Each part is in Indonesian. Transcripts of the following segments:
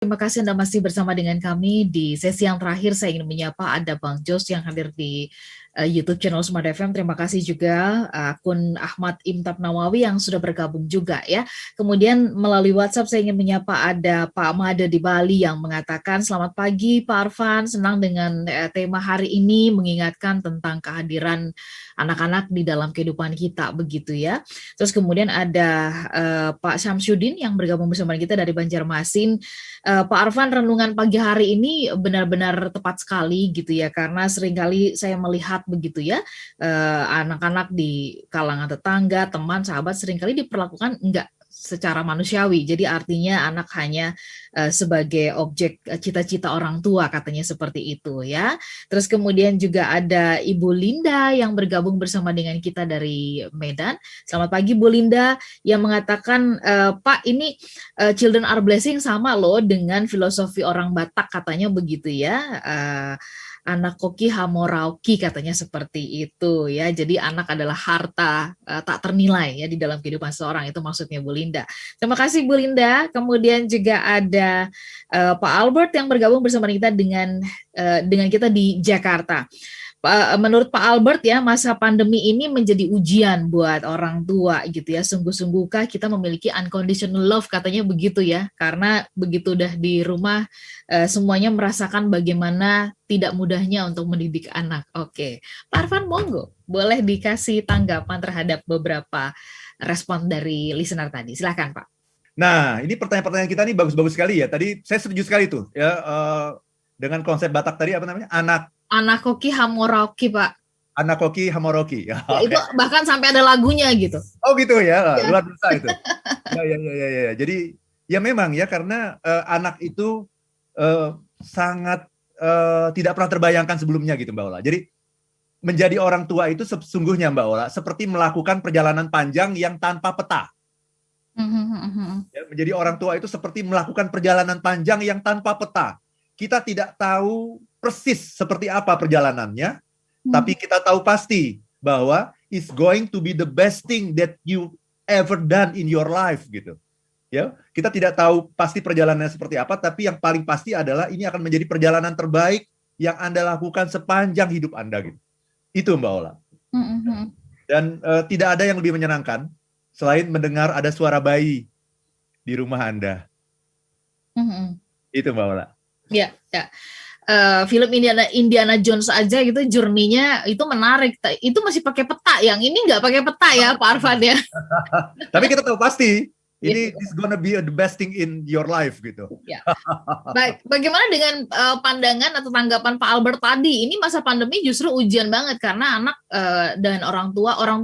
Terima kasih Anda masih bersama dengan kami di sesi yang terakhir. Saya ingin menyapa ada Bang Jos yang hadir di YouTube channel Smart FM. Terima kasih juga akun Ahmad Imtab Nawawi yang sudah bergabung juga ya. Kemudian melalui WhatsApp saya ingin menyapa ada Pak Made di Bali yang mengatakan selamat pagi Pak Arfan, senang dengan tema hari ini mengingatkan tentang kehadiran anak-anak di dalam kehidupan kita begitu ya. Terus kemudian ada Pak Syamsuddin yang bergabung bersama kita dari Banjarmasin. Pak Arfan, renungan pagi hari ini benar-benar tepat sekali gitu ya, karena seringkali saya melihat begitu ya, anak-anak di kalangan tetangga, teman, sahabat seringkali diperlakukan enggak secara manusiawi. Jadi artinya anak hanya sebagai objek cita-cita orang tua, katanya seperti itu ya. Terus kemudian juga ada Ibu Linda yang bergabung bersama dengan kita dari Medan. Selamat pagi Bu Linda, yang mengatakan Pak ini children are blessing sama loh dengan filosofi orang Batak, katanya begitu ya. Anak koki hamorauki, katanya seperti itu ya. Jadi anak adalah harta tak ternilai ya di dalam kehidupan seorang, itu maksudnya Bu Linda. Terima kasih Bu Linda. Kemudian juga ada Pak Albert yang bergabung bersama kita dengan kita di Jakarta. Menurut Pak Albert ya, masa pandemi ini menjadi ujian buat orang tua gitu ya. Sungguh-sungguhkah kita memiliki unconditional love, katanya begitu ya. Karena begitu udah di rumah semuanya merasakan bagaimana tidak mudahnya untuk mendidik anak. Oke, Pak Arfan monggo, boleh dikasih tanggapan terhadap beberapa respon dari listener tadi. Silakan Pak. Nah, ini pertanyaan-pertanyaan kita nih bagus-bagus sekali ya. Tadi saya setuju sekali tuh ya dengan konsep Batak tadi, apa namanya? Anak koki hamorauki, Pak. Anak koki hamoroki. Ya, itu bahkan sampai ada lagunya gitu. Oh gitu ya, luar biasa itu. Ya. Jadi ya memang ya, karena anak itu sangat tidak pernah terbayangkan sebelumnya gitu Mbak Ola. Jadi menjadi orang tua itu sesungguhnya Mbak Ola seperti melakukan perjalanan panjang yang tanpa peta. Ya, menjadi orang tua itu seperti melakukan perjalanan panjang yang tanpa peta. Kita tidak tahu persis seperti apa perjalanannya, tapi kita tahu pasti bahwa it's going to be the best thing that you ever done in your life gitu. Ya, kita tidak tahu pasti perjalanannya seperti apa, tapi yang paling pasti adalah ini akan menjadi perjalanan terbaik yang Anda lakukan sepanjang hidup Anda gitu. Itu Mbak Ola. Dan tidak ada yang lebih menyenangkan selain mendengar ada suara bayi di rumah Anda. Itu Mbak Ola. Ya. Film Indiana Jones aja gitu, journey-nya itu menarik. Itu masih pakai peta, yang ini nggak pakai peta ya Pak Arfan ya. Tapi kita tahu pasti ini is gonna be the best thing in your life gitu. Ya. Baik, bagaimana dengan pandangan atau tanggapan Pak Albert tadi? Ini masa pandemi justru ujian banget karena anak dan orang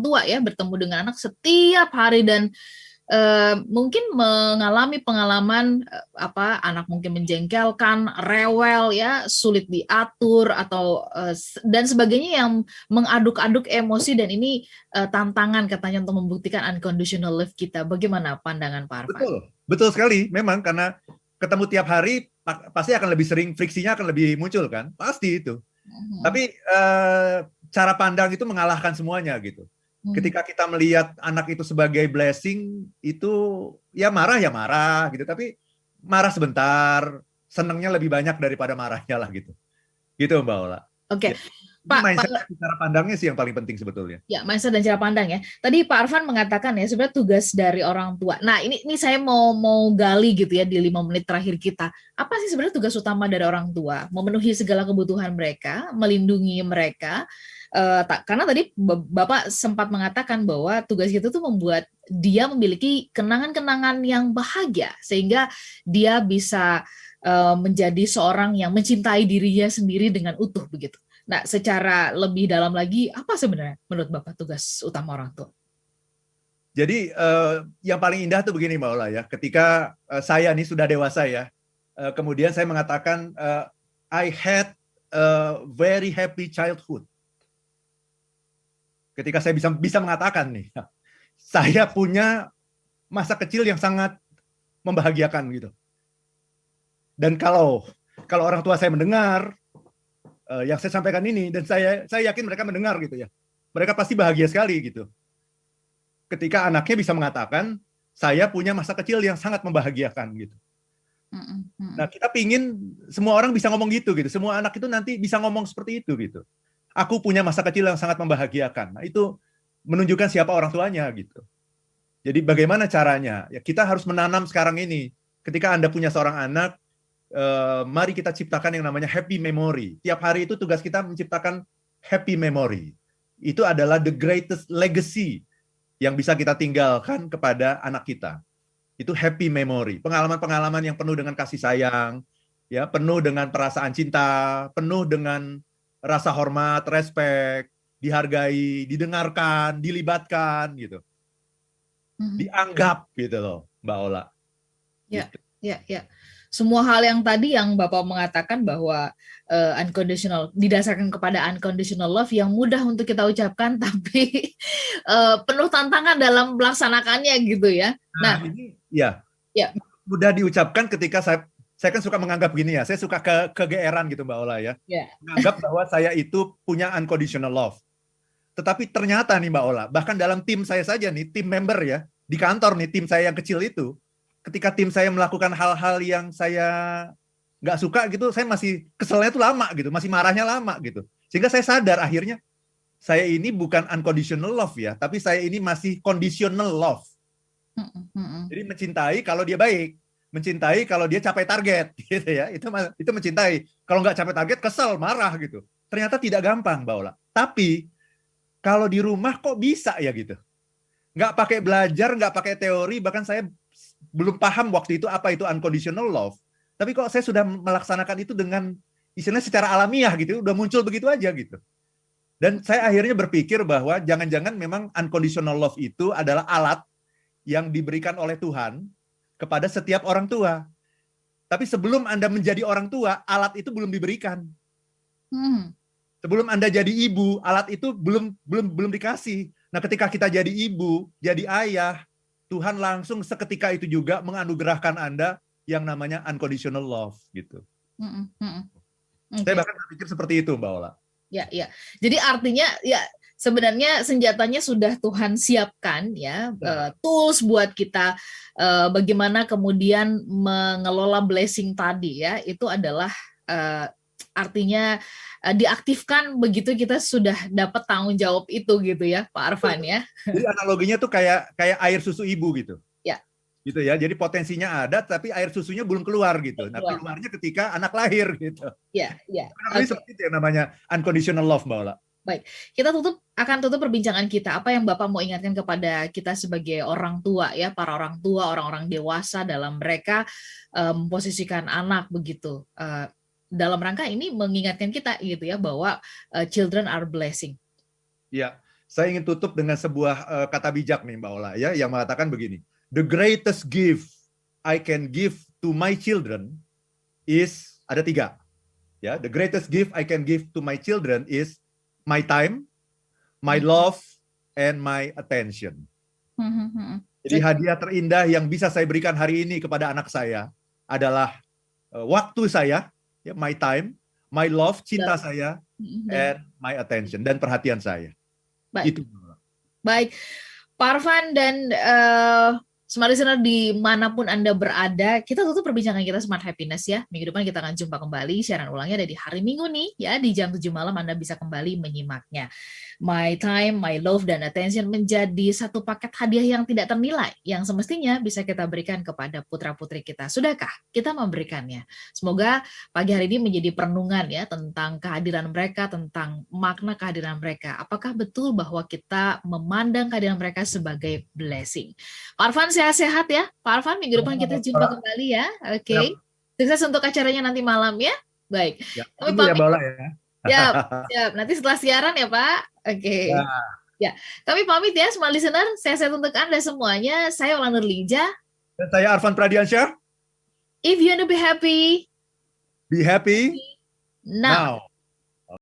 tua ya bertemu dengan anak setiap hari dan mungkin mengalami pengalaman anak mungkin menjengkelkan, rewel ya, sulit diatur atau dan sebagainya yang mengaduk-aduk emosi, dan ini tantangan katanya untuk membuktikan unconditional love kita. Bagaimana pandangan Pak Arfan? Betul sekali. Memang karena ketemu tiap hari pasti akan lebih sering, friksinya akan lebih muncul kan, pasti itu. Tapi cara pandang itu mengalahkan semuanya gitu. Ketika kita melihat anak itu sebagai blessing, itu ya marah gitu, tapi marah sebentar, senangnya lebih banyak daripada marahnya lah gitu. Gitu Mbak Ola. Oke. Ya. Mindset cara pandangnya sih yang paling penting sebetulnya. Ya, mindset dan cara pandang ya. Tadi Pak Arfan mengatakan ya sebenarnya tugas dari orang tua. Nah, ini saya mau gali gitu ya di 5 menit terakhir kita. Apa sih sebenarnya tugas utama dari orang tua? Memenuhi segala kebutuhan mereka, melindungi mereka. Karena tadi Bapak sempat mengatakan bahwa tugas itu tuh membuat dia memiliki kenangan-kenangan yang bahagia sehingga dia bisa menjadi seorang yang mencintai dirinya sendiri dengan utuh begitu. Nah, secara lebih dalam lagi, apa sebenarnya menurut Bapak tugas utama orang tua? Jadi yang paling indah tuh begini Mbak Ola ya, ketika saya nih sudah dewasa ya, kemudian saya mengatakan I had a very happy childhood. Ketika saya bisa mengatakan nih, saya punya masa kecil yang sangat membahagiakan gitu. Dan kalau orang tua saya mendengar yang saya sampaikan ini, dan saya yakin mereka mendengar gitu ya, mereka pasti bahagia sekali gitu. Ketika anaknya bisa mengatakan, saya punya masa kecil yang sangat membahagiakan gitu. Nah, kita pingin semua orang bisa ngomong gitu. Semua anak itu nanti bisa ngomong seperti itu gitu. Aku punya masa kecil yang sangat membahagiakan. Nah, itu menunjukkan siapa orang tuanya gitu. Jadi bagaimana caranya? Ya kita harus menanam sekarang ini. Ketika Anda punya seorang anak, mari kita ciptakan yang namanya happy memory. Tiap hari itu tugas kita menciptakan happy memory. Itu adalah the greatest legacy yang bisa kita tinggalkan kepada anak kita. Itu happy memory. Pengalaman-pengalaman yang penuh dengan kasih sayang, ya, penuh dengan perasaan cinta, penuh dengan rasa hormat, respect, dihargai, didengarkan, dilibatkan gitu. Dianggap gitu loh, Mbak Ola. Ya, Gitu. ya. Semua hal yang tadi yang Bapak mengatakan bahwa unconditional didasarkan kepada unconditional love yang mudah untuk kita ucapkan tapi penuh tantangan dalam melaksanakannya gitu ya. Nah, ini ya mudah diucapkan ketika saya kan suka menganggap gini ya, saya suka kegeeran gitu Mbak Ola ya. Menganggap bahwa saya itu punya unconditional love. Tetapi ternyata nih Mbak Ola, bahkan dalam tim saya saja nih, tim member ya, di kantor nih, tim saya yang kecil itu, ketika tim saya melakukan hal-hal yang saya nggak suka gitu, saya masih keselnya tuh lama gitu, masih marahnya lama gitu. Sehingga saya sadar akhirnya, saya ini bukan unconditional love ya, tapi saya ini masih conditional love. Jadi mencintai kalau dia baik, mencintai kalau dia capai target, gitu ya. Itu mencintai. Kalau nggak capai target, kesel, marah gitu. Ternyata tidak gampang, Mbak Ola. Tapi kalau di rumah kok bisa ya gitu. Nggak pakai belajar, nggak pakai teori, bahkan saya belum paham waktu itu apa itu unconditional love. Tapi kok saya sudah melaksanakan itu dengan istilahnya secara alamiah gitu, udah muncul begitu aja gitu. Dan saya akhirnya berpikir bahwa jangan-jangan memang unconditional love itu adalah alat yang diberikan oleh Tuhan kepada setiap orang tua. Tapi sebelum Anda menjadi orang tua, alat itu belum diberikan. Sebelum Anda jadi ibu, alat itu belum dikasih. Nah, ketika kita jadi ibu, jadi ayah, Tuhan langsung seketika itu juga menganugerahkan Anda yang namanya unconditional love gitu. Saya bahkan berpikir seperti itu, Mbak Ola. Ya. Jadi artinya ya sebenarnya senjatanya sudah Tuhan siapkan ya, tools buat kita bagaimana kemudian mengelola blessing tadi ya, itu adalah artinya diaktifkan begitu kita sudah dapat tanggung jawab itu gitu ya, Pak Arfan ya. Jadi analoginya tuh kayak air susu ibu gitu. Ya. Gitu ya. Jadi potensinya ada tapi air susunya belum keluar gitu. Nah, keluarnya ketika anak lahir gitu. Ya. Seperti itu yang namanya unconditional love, Mbak Ola. Baik, kita akan tutup perbincangan kita. Apa yang Bapak mau ingatkan kepada kita sebagai orang tua ya, para orang tua, orang-orang dewasa dalam mereka memposisikan anak begitu. Dalam rangka ini mengingatkan kita gitu ya bahwa children are blessing. Ya, saya ingin tutup dengan sebuah kata bijak nih Mbak Ola ya, yang mengatakan begini. The greatest gift I can give to my children is, ada 3. Ya, the greatest gift I can give to my children is my time, my love, and my attention. Jadi hadiah terindah yang bisa saya berikan hari ini kepada anak saya adalah waktu saya, ya, my time, my love, cinta saya, and my attention, dan perhatian saya. Baik. Itu. Baik, Pak Arfan dan Smart Listener dimanapun Anda berada, kita tutup perbincangan kita Smart Happiness ya. Minggu depan kita akan jumpa kembali, siaran ulangnya ada di hari Minggu nih ya, di jam 7 malam Anda bisa kembali menyimaknya. My time, my love, dan attention menjadi satu paket hadiah yang tidak ternilai, yang semestinya bisa kita berikan kepada putra-putri kita. Sudahkah kita memberikannya? Semoga pagi hari ini menjadi perenungan ya, tentang kehadiran mereka, tentang makna kehadiran mereka. Apakah betul bahwa kita memandang kehadiran mereka sebagai blessing? Pak Arfan sehat-sehat ya. Pak Arfan, minggu depan kita jumpa kembali ya. Oke. Sukses untuk acaranya nanti malam ya. Baik. Ya, kami pamit. Ya. Siap. Nanti setelah siaran ya Pak. Oke. Ya. Kami pamit ya semua listener. Sehat-sehat untuk Anda semuanya. Saya Ola Nurlija. Dan saya Arfan Pradiansyah. If you want to be happy now.